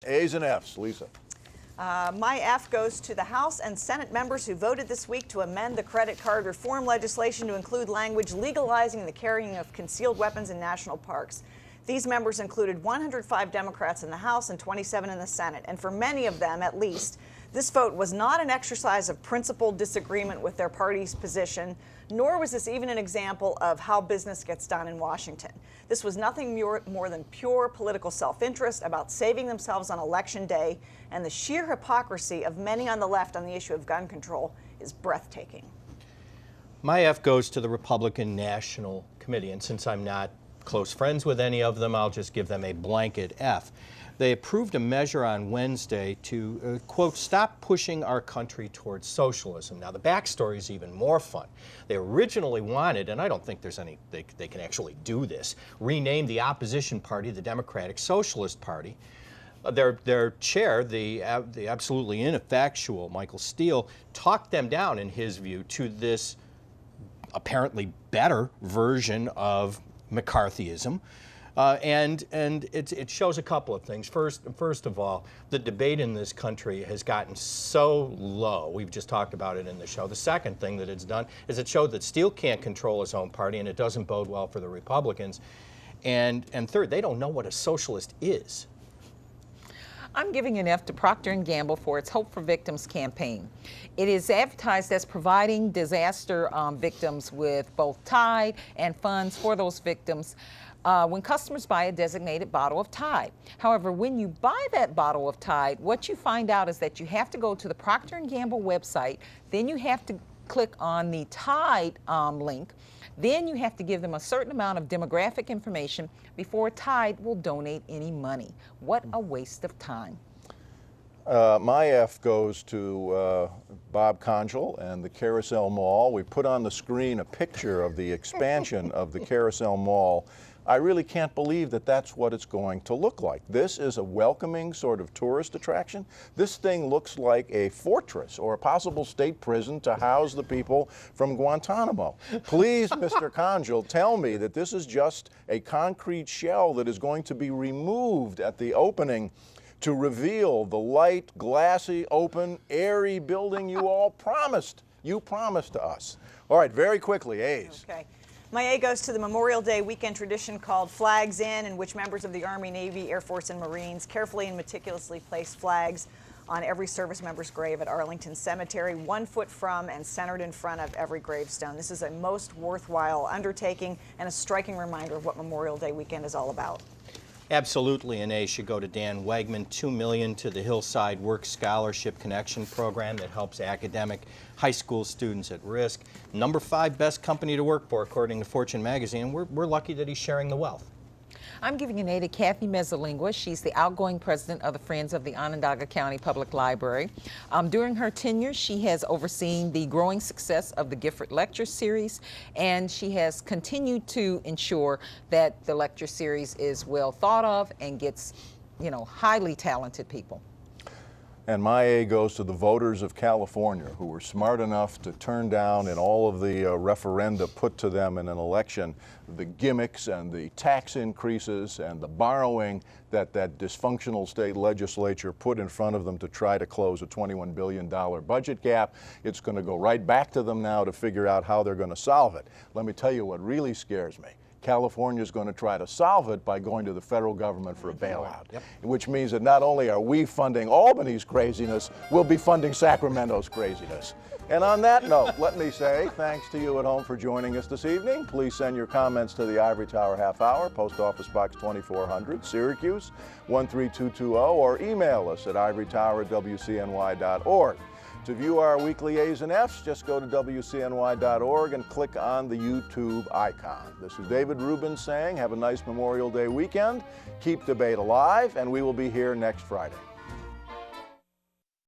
A's and F's. Lisa. My F goes to the House and Senate members who voted this week to amend the credit card reform legislation to include language legalizing the carrying of concealed weapons in national parks. These members included 105 Democrats in the House and 27 in the Senate. And for many of them, at least, this vote was not an exercise of principled disagreement with their party's position, nor was this even an example of how business gets done in Washington. This was nothing more than pure political self-interest about saving themselves on Election Day, and the sheer hypocrisy of many on the left on the issue of gun control is breathtaking. My F goes to the Republican National Committee, and since I'm not close friends with any of them, I'll just give them a blanket F. They approved a measure on Wednesday to, quote, stop pushing our country towards socialism. Now, the backstory is even more fun. They originally wanted, and I don't think there's any, they can actually do this, rename the opposition party the Democratic Socialist Party. Their chair, the absolutely ineffectual Michael Steele, talked them down, in his view, to this apparently better version of McCarthyism. And it shows a couple of things. First of all, the debate in this country has gotten so low. We've just talked about it in the show. The second thing that it's done is it showed that Steele can't control his own party, and it doesn't bode well for the Republicans. And third, they don't know what a socialist is. I'm giving an F to Procter & Gamble for its Hope for Victims campaign. It is advertised as providing disaster victims with both Tide and funds for those victims when customers buy a designated bottle of Tide. However, when you buy that bottle of Tide, what you find out is that you have to go to the Procter & Gamble website, then you have to click on the Tide link, then you have to give them a certain amount of demographic information before Tide will donate any money. What a waste of time. My F goes to Bob Conjal and the Carousel Mall. We put on the screen a picture of the expansion of the Carousel Mall. I really can't believe that that's what it's going to look like. This is a welcoming sort of tourist attraction. This thing looks like a fortress or a possible state prison to house the people from Guantanamo. Please, Mr. Conjal, tell me that this is just a concrete shell that is going to be removed at the opening to reveal the light, glassy, open, airy building you all promised. You promised to us. All right, very quickly, A's. Okay. My A goes to the Memorial Day weekend tradition called Flags In which members of the Army, Navy, Air Force, and Marines carefully and meticulously place flags on every service member's grave at Arlington Cemetery, 1 foot from and centered in front of every gravestone. This is a most worthwhile undertaking and a striking reminder of what Memorial Day weekend is all about. Absolutely, an A should go to Dan Wegman. $2 million to the Hillside Work Scholarship Connection Program that helps academic high school students at risk. Number 5 best company to work for, according to Fortune magazine. We're lucky that he's sharing the wealth. I'm giving an A to Kathy Mezzalingua. She's the outgoing president of the Friends of the Onondaga County Public Library. During her tenure, she has overseen the growing success of the Gifford Lecture Series, and she has continued to ensure that the lecture series is well thought of and gets, highly talented people. And my A goes to the voters of California who were smart enough to turn down in all of the referenda put to them in an election the gimmicks and the tax increases and the borrowing that dysfunctional state legislature put in front of them to try to close a $21 billion budget gap. It's going to go right back to them now to figure out how they're going to solve it. Let me tell you what really scares me. California is going to try to solve it by going to the federal government for a bailout, which means that not only are we funding Albany's craziness, we'll be funding Sacramento's craziness. And on that note, let me say thanks to you at home for joining us this evening. Please send your comments to the Ivory Tower Half Hour, Post Office Box 2400, Syracuse 13220, or email us at ivorytower@wcny.org. To view our weekly A's and F's, just go to WCNY.org and click on the YouTube icon. This is David Rubin saying have a nice Memorial Day weekend, keep debate alive, and we will be here next Friday.